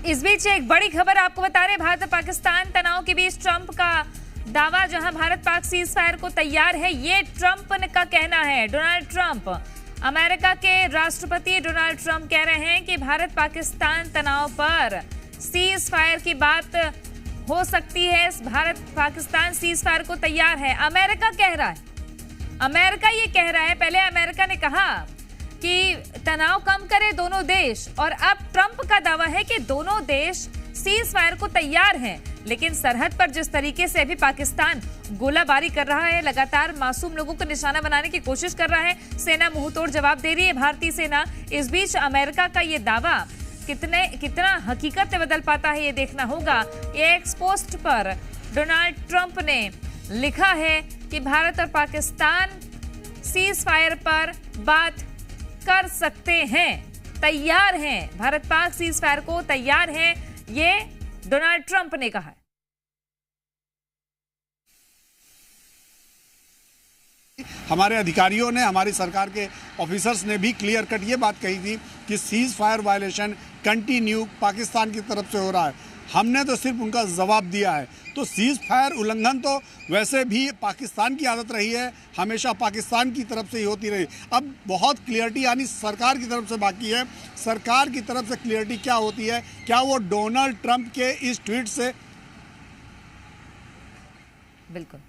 इस बीच एक बड़ी खबर आपको बता रहे, भारत और पाकिस्तान तनाव के बीच ट्रंप का दावा, जहां भारत पाक सीज फायर को तैयार है, ये ट्रंप का कहना है। डोनाल्ड ट्रंप, अमेरिका के राष्ट्रपति डोनाल्ड ट्रंप कह रहे हैं कि भारत पाकिस्तान तनाव पर सीज फायर की बात हो सकती है। भारत पाकिस्तान सीज फायर को तैयार है, अमेरिका कह रहा है। अमेरिका ये कह रहा है, पहले अमेरिका ने कहा कि तनाव कम करे दोनों देश, और अब ट्रंप का दावा है कि दोनों देश सीज फायर को तैयार हैं। लेकिन सरहद पर जिस तरीके से अभी पाकिस्तान गोलाबारी कर रहा है, लगातार मासूम लोगों को निशाना बनाने की कोशिश कर रहा है, सेना मुंहतोड़ जवाब दे रही है, भारतीय सेना। इस बीच अमेरिका का ये दावा कितना हकीकत में बदल पाता है, ये देखना होगा। ये एक्स पोस्ट पर डोनाल्ड ट्रंप ने लिखा है कि भारत और पाकिस्तान सीज फायर पर बात कर सकते हैं, तैयार हैं, भारत पाक सीज फायर को तैयार हैं, ये डोनाल्ड ट्रंप ने कहा है। हमारे अधिकारियों ने, हमारी सरकार के ऑफिसर्स ने भी क्लियर कट ये बात कही थी कि cease fire violation continue Pakistan की तरफ से हो रहा है। हमने तो सिर्फ उनका जवाब दिया है। तो सीज फायर उल्लंघन तो वैसे भी पाकिस्तान की आदत रही है, हमेशा पाकिस्तान की तरफ से ही होती रही। अब बहुत क्लियरिटी यानी सरकार की तरफ से बाकी है। सरकार की तरफ से क्लियरिटी क्या होती है, क्या वो डोनाल्ड ट्रंप के इस ट्वीट से। बिल्कुल,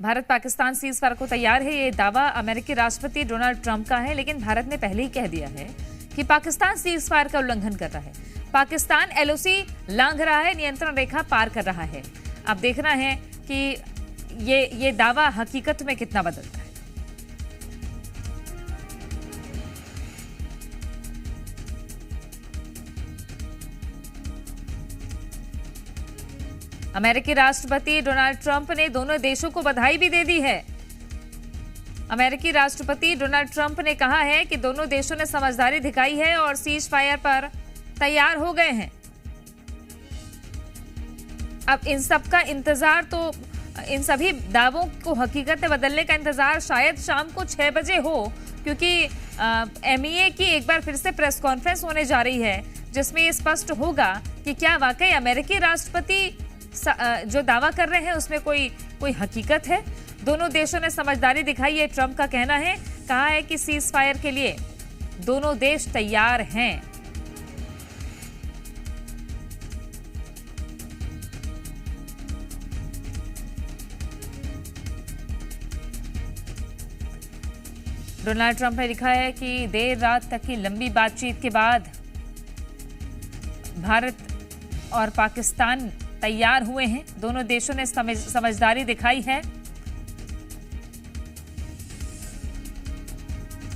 भारत पाकिस्तान सीज फायर को तैयार है, ये दावा अमेरिकी राष्ट्रपति डोनाल्ड ट्रंप का है। लेकिन भारत ने पहले ही कह दिया है कि पाकिस्तान सीज फायर का उल्लंघन कर रहा है, पाकिस्तान एलओसी लांघ रहा है, नियंत्रण रेखा पार कर रहा है। अब देखना है कि ये दावा हकीकत में कितना बदलता है। अमेरिकी राष्ट्रपति डोनाल्ड ट्रंप ने दोनों देशों को बधाई भी दे दी है। अमेरिकी राष्ट्रपति डोनाल्ड ट्रंप ने कहा है कि दोनों देशों ने समझदारी दिखाई है और सीज फायर पर तैयार हो गए हैं। अब इन सब का इंतजार, तो इन सभी दावों को हकीकत में बदलने का इंतजार शायद शाम को 6 बजे हो, क्योंकि एमईए की एक बार फिर से प्रेस कॉन्फ्रेंस होने जा रही है, जिसमें ये स्पष्ट होगा कि क्या वाकई अमेरिकी राष्ट्रपति जो दावा कर रहे हैं उसमें कोई हकीकत है। दोनों देशों ने समझदारी दिखाई है, ट्रंप का कहना है। कहा है कि सीज फायर के लिए दोनों देश तैयार हैं। डोनाल्ड ट्रंप ने लिखा है कि देर रात तक की लंबी बातचीत के बाद भारत और पाकिस्तान तैयार हुए हैं, दोनों देशों ने समझदारी दिखाई है।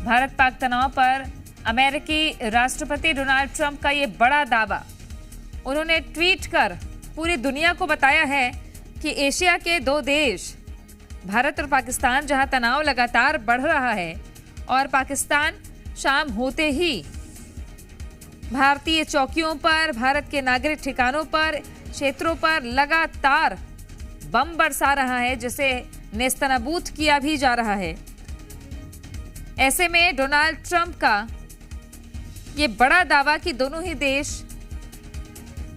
भारत पाक तनाव पर अमेरिकी राष्ट्रपति डोनाल्ड ट्रंप का यह बड़ा दावा, उन्होंने ट्वीट कर पूरी दुनिया को बताया है कि एशिया के दो देश भारत और पाकिस्तान, जहां तनाव लगातार बढ़ रहा है और पाकिस्तान शाम होते ही भारतीय चौकियों पर, भारत के नागरिक ठिकानों पर, क्षेत्रों पर लगातार बम बरसा रहा है, जिसे नेस्तनाबूद किया भी जा रहा है। ऐसे में डोनाल्ड ट्रंप का ये बड़ा दावा कि दोनों ही देश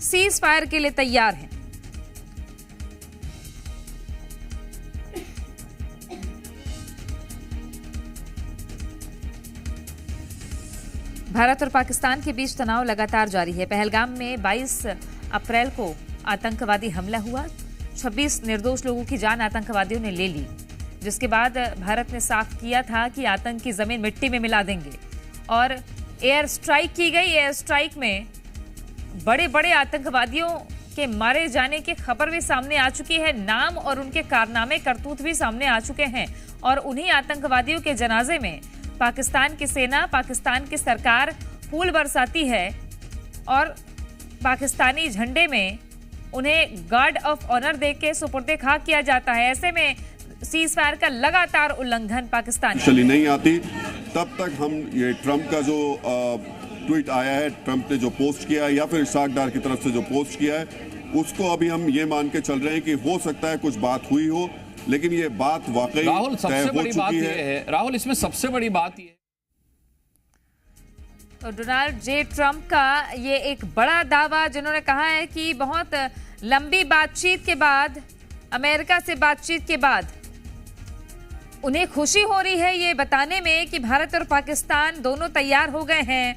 सीज फायर के लिए तैयार हैं। भारत और पाकिस्तान के बीच तनाव लगातार जारी है। पहलगाम में 22 अप्रैल को आतंकवादी हमला हुआ, 26 निर्दोष लोगों की जान आतंकवादियों ने ले ली, जिसके बाद भारत ने साफ किया था कि आतंक की जमीन मिट्टी में मिला देंगे और एयर स्ट्राइक की गई। एयर स्ट्राइक में बड़े बड़े आतंकवादियों के मारे जाने की खबर भी सामने आ चुकी है, नाम और उनके कारनामे करतूत भी सामने आ चुके हैं। और उन्हीं आतंकवादियों के जनाजे में पाकिस्तान की सेना, पाकिस्तान की सरकार फूल बरसाती है और पाकिस्तानी झंडे में उन्हें गार्ड ऑफ ऑनर देके सुपुर्दे खाक किया जाता है। ऐसे में सीज फायर का लगातार उल्लंघन पाकिस्तान चली नहीं आती, तब तक हम ये ट्रंप का जो ट्वीट आया है, ट्रंप ने जो पोस्ट किया है या फिर इशाक डार की तरफ से जो पोस्ट किया है, उसको अभी हम ये मान के चल रहे हैं कि हो सकता है कुछ बात हुई हो, लेकिन ये बात वाकई राहुल सबसे बड़ी बात ये है, राहुल इसमें सबसे बड़ी बात ये है तो डोनाल्ड जे ट्रंप का ये एक बड़ा दावा, जिन्होंने कहा है कि बहुत लंबी बातचीत के बाद, अमेरिका से बातचीत के बाद उन्हें खुशी हो रही है ये बताने में कि भारत और पाकिस्तान दोनों तैयार हो गए हैं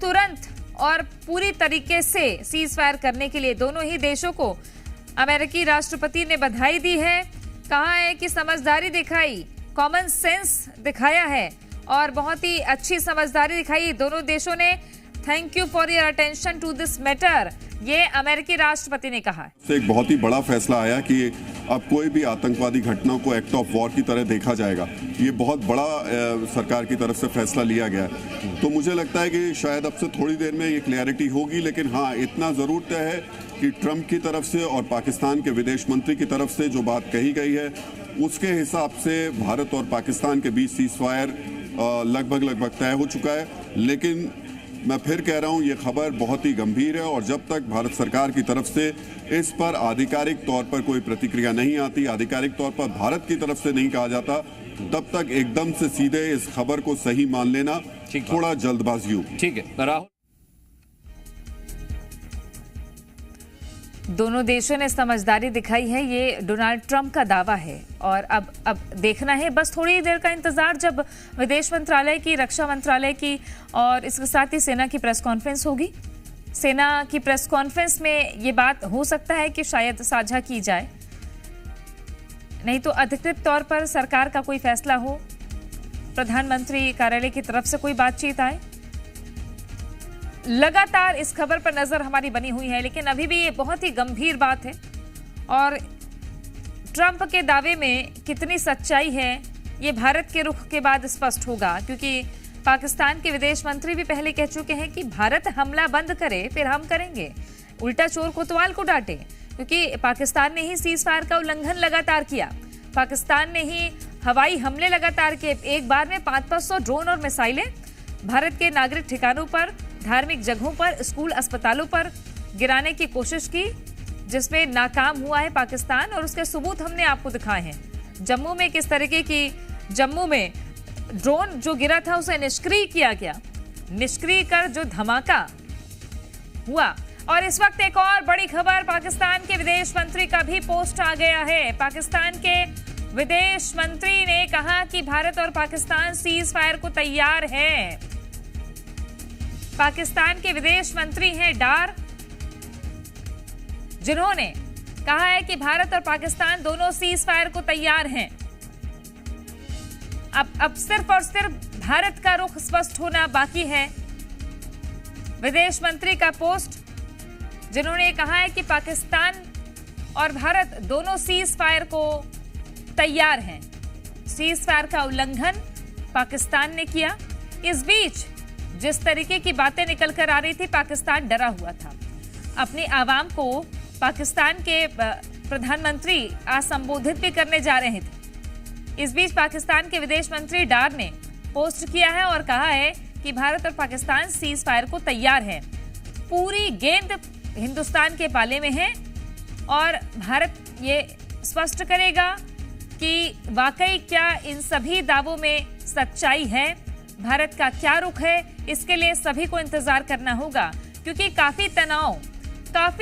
तुरंत और पूरी तरीके से सीज फायर करने के लिए। दोनों ही देशों को अमेरिकी राष्ट्रपति ने बधाई दी है, कहा है कि समझदारी दिखाई, कॉमन सेंस दिखाया है और बहुत ही अच्छी समझदारी दिखाई दोनों देशों ने। Thank you for your attention to this matter, ये अमेरिकी राष्ट्रपति ने कहा। एक बहुत ही बड़ा फैसला आया कि अब कोई भी आतंकवादी घटना को एक्ट ऑफ वॉर की तरह देखा जाएगा। ये बहुत बड़ा सरकार की तरफ से फैसला लिया गया है। तो मुझे लगता है कि शायद अब से थोड़ी देर में ये क्लैरिटी होगी, लेकिन हाँ, इतना ज़रूर तय है कि ट्रंप की तरफ से और पाकिस्तान के विदेश मंत्री की तरफ से जो बात कही गई है उसके हिसाब से भारत और पाकिस्तान के बीच सीज फायर लगभग तय हो चुका है। लेकिन मैं फिर कह रहा हूं, ये खबर बहुत ही गंभीर है और जब तक भारत सरकार की तरफ से इस पर आधिकारिक तौर पर कोई प्रतिक्रिया नहीं आती, आधिकारिक तौर पर भारत की तरफ से नहीं कहा जाता, तब तक एकदम से सीधे इस खबर को सही मान लेना थोड़ा जल्दबाजी होगी। ठीक है राहुल, दोनों देशों ने समझदारी दिखाई है, ये डोनाल्ड ट्रंप का दावा है और अब देखना है, बस थोड़ी देर का इंतजार, जब विदेश मंत्रालय की, रक्षा मंत्रालय की और इसके साथ ही सेना की प्रेस कॉन्फ्रेंस होगी। सेना की प्रेस कॉन्फ्रेंस में ये बात हो सकता है कि शायद साझा की जाए, नहीं तो अधिकृत तौर पर सरकार का कोई फैसला हो, प्रधानमंत्री कार्यालय की तरफ से कोई बातचीत आए। लगातार इस खबर पर नजर हमारी बनी हुई है, लेकिन अभी भी ये बहुत ही गंभीर बात है और ट्रंप के दावे में कितनी सच्चाई है ये भारत के रुख के बाद स्पष्ट होगा, क्योंकि पाकिस्तान के विदेश मंत्री भी पहले कह चुके हैं कि भारत हमला बंद करे फिर हम करेंगे, उल्टा चोर कोतवाल को डांटे, क्योंकि पाकिस्तान ने ही सीज फायर का उल्लंघन लगातार किया, पाकिस्तान ने ही हवाई हमले लगातार किए, एक बार में 500 ड्रोन और मिसाइलें भारत के नागरिक ठिकानों पर, धार्मिक जगहों पर, स्कूल अस्पतालों पर गिराने की कोशिश की, जिसमें नाकाम हुआ है पाकिस्तान और उसके सबूत हमने आपको दिखाए हैं। जम्मू में किस तरीके की, जम्मू में ड्रोन जो गिरा था उसे निष्क्रिय किया गया, निष्क्रिय कर जो धमाका हुआ। और इस वक्त एक और बड़ी खबर, पाकिस्तान के विदेश मंत्री का भी पोस्ट आ गया है। पाकिस्तान के विदेश मंत्री ने कहा कि भारत और पाकिस्तान सीज फायर को तैयार है। पाकिस्तान के विदेश मंत्री हैं डार, जिन्होंने कहा है कि भारत और पाकिस्तान दोनों सीज फायर को तैयार हैं। अब सिर्फ और सिर्फ भारत का रुख स्पष्ट होना बाकी है। विदेश मंत्री का पोस्ट, जिन्होंने कहा है कि पाकिस्तान और भारत दोनों सीज फायर को तैयार हैं। सीज फायर का उल्लंघन पाकिस्तान ने किया। इस बीच जिस तरीके की बातें निकल कर आ रही थी, पाकिस्तान डरा हुआ था। अपनी आवाम को पाकिस्तान के प्रधानमंत्री आज संबोधित भी करने जा रहे थे। इस बीच पाकिस्तान के विदेश मंत्री डार ने पोस्ट किया है और कहा है कि भारत और पाकिस्तान सीज फायर को तैयार है। पूरी गेंद हिंदुस्तान के पाले में है और भारत ये स्पष्ट करेगा कि वाकई क्या इन सभी दावों में सच्चाई है, भारत का क्या रुख है। इसके लिए सभी को इंतजार करना होगा, क्योंकि काफी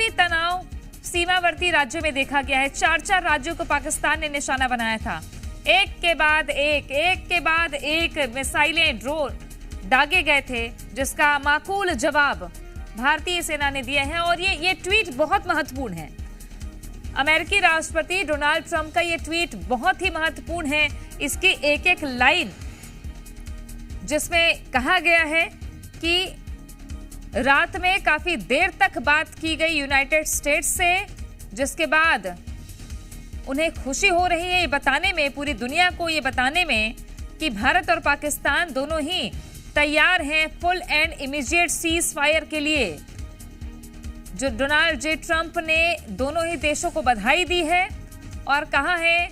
तनाव सीमावर्ती राज्यों में देखा गया है। 4 राज्यों को पाकिस्तान ने निशाना बनाया था। एक के बाद एक मिसाइलें, ड्रोन दागे गए थे, जिसका माकूल जवाब भारतीय सेना ने दिए हैं। और ये ट्वीट बहुत महत्वपूर्ण है। अमेरिकी राष्ट्रपति डोनाल्ड ट्रंप का ये ट्वीट बहुत ही महत्वपूर्ण है। इसकी एक एक लाइन, जिसमें कहा गया है कि रात में काफी देर तक बात की गई यूनाइटेड स्टेट्स से, जिसके बाद उन्हें खुशी हो रही है ये बताने में, पूरी दुनिया को ये बताने में कि भारत और पाकिस्तान दोनों ही तैयार हैं full and immediate cease fire के लिए। जो डोनाल्ड जे ट्रंप ने दोनों ही देशों को बधाई दी है और कहा है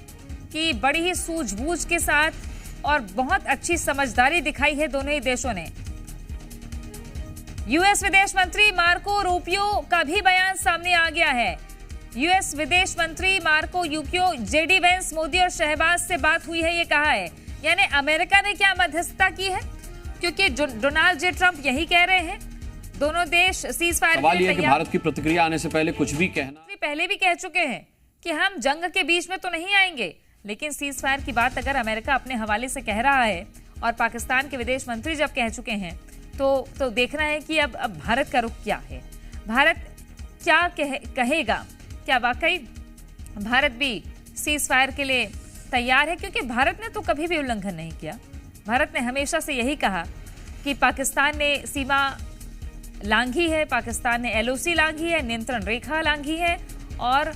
कि बड़ी ही सूझबूझ के साथ और बहुत अच्छी समझदारी दिखाई है दोनों ही देशों ने। यूएस विदेश मंत्री मार्को रूबियो का भी बयान सामने आ गया है। यूएस विदेश मंत्री Marco Rubio, JD Vance, Modi और शहबाज से बात हुई है, ये कहा है। यानी अमेरिका ने क्या मध्यस्थता की है, क्योंकि डोनाल्ड जे ट्रंप यही कह रहे हैं दोनों देश सीज फायर सवाल यह है कि भारत की प्रतिक्रिया आने से पहले कुछ भी कहना, पहले भी कह चुके हैं कि हम जंग के बीच में तो नहीं आएंगे, लेकिन सीज फायर की बात अगर अमेरिका अपने हवाले से कह रहा है और पाकिस्तान के विदेश मंत्री जब कह चुके हैं तो देखना है कि अब भारत का रुख क्या है, भारत क्या कहेगा, क्या वाकई भारत भी सीज फायर के लिए तैयार है? क्योंकि भारत ने तो कभी भी उल्लंघन नहीं किया। भारत ने हमेशा से यही कहा कि पाकिस्तान ने सीमा लांघी है, पाकिस्तान ने एलओसी लांघी है, नियंत्रण रेखा लांघी है और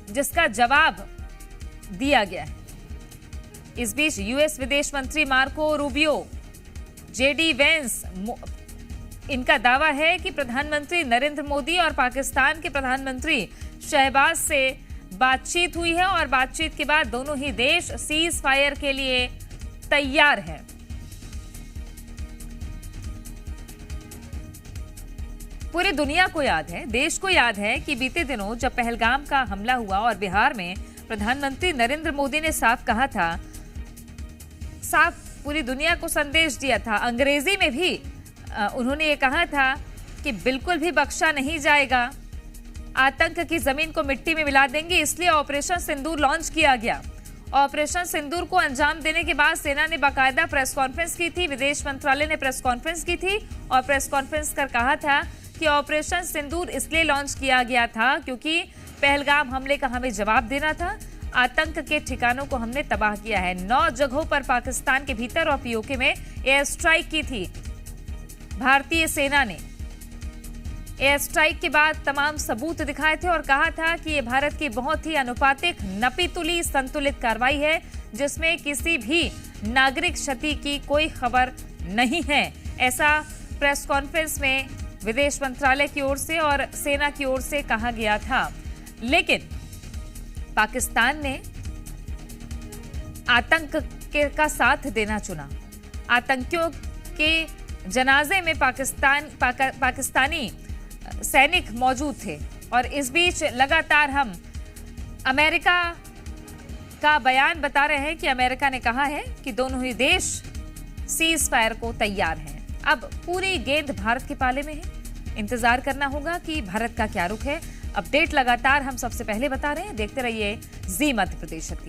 जिसका जवाब दिया गया है। इस बीच यूएस विदेश मंत्री मार्को रूबियो, जेडी वेंस, इनका दावा है कि प्रधानमंत्री नरेंद्र मोदी और पाकिस्तान के प्रधानमंत्री शहबाज से बातचीत हुई है और बातचीत के बाद दोनों ही देश सीज फायर के लिए तैयार हैं। पूरी दुनिया को याद है, देश को याद है कि बीते दिनों जब पहलगाम का हमला हुआ और बिहार में प्रधानमंत्री नरेंद्र मोदी ने साफ कहा था, साफ पूरी दुनिया को संदेश दिया था, अंग्रेजी में भी उन्होंने ये कहा था कि बिल्कुल भी बख्शा नहीं जाएगा, आतंक की जमीन को मिट्टी में मिला देंगे। इसलिए ऑपरेशन सिंदूर लॉन्च किया गया। ऑपरेशन सिंदूर को अंजाम देने के बाद सेना ने बाकायदा प्रेस कॉन्फ्रेंस की थी, विदेश मंत्रालय ने प्रेस कॉन्फ्रेंस की थी और प्रेस कॉन्फ्रेंस कर कहा था कि ऑपरेशन सिंदूर इसलिए लॉन्च किया गया था क्योंकि पहलगाम हमले का हमें जवाब देना था। आतंक के ठिकानों को हमने तबाह किया है। 9 जगहों पर पाकिस्तान के भीतर और पीओके में एयर स्ट्राइक की थी भारतीय सेना ने। एयर स्ट्राइक के बाद तमाम सबूत दिखाए थे और कहा था कि ये भारत की बहुत ही अनुपातिक, नपीतुली, संतुलित कार्रवाई है जिसमें किसी भी नागरिक क्षति की कोई खबर नहीं है। ऐसा प्रेस कॉन्फ्रेंस में विदेश मंत्रालय की ओर से और सेना की ओर से कहा गया था। लेकिन पाकिस्तान ने आतंक का साथ देना चुना। आतंकियों के जनाजे में पाकिस्तानी सैनिक मौजूद थे और इस बीच लगातार हम अमेरिका का बयान बता रहे हैं कि अमेरिका ने कहा है कि दोनों ही देश सीज फायर को तैयार हैं। अब पूरी गेंद भारत के पाले में है। इंतजार करना होगा कि भारत का क्या रुख है। अपडेट लगातार हम सबसे पहले बता रहे हैं। देखते रहिए जी मध्य प्रदेश।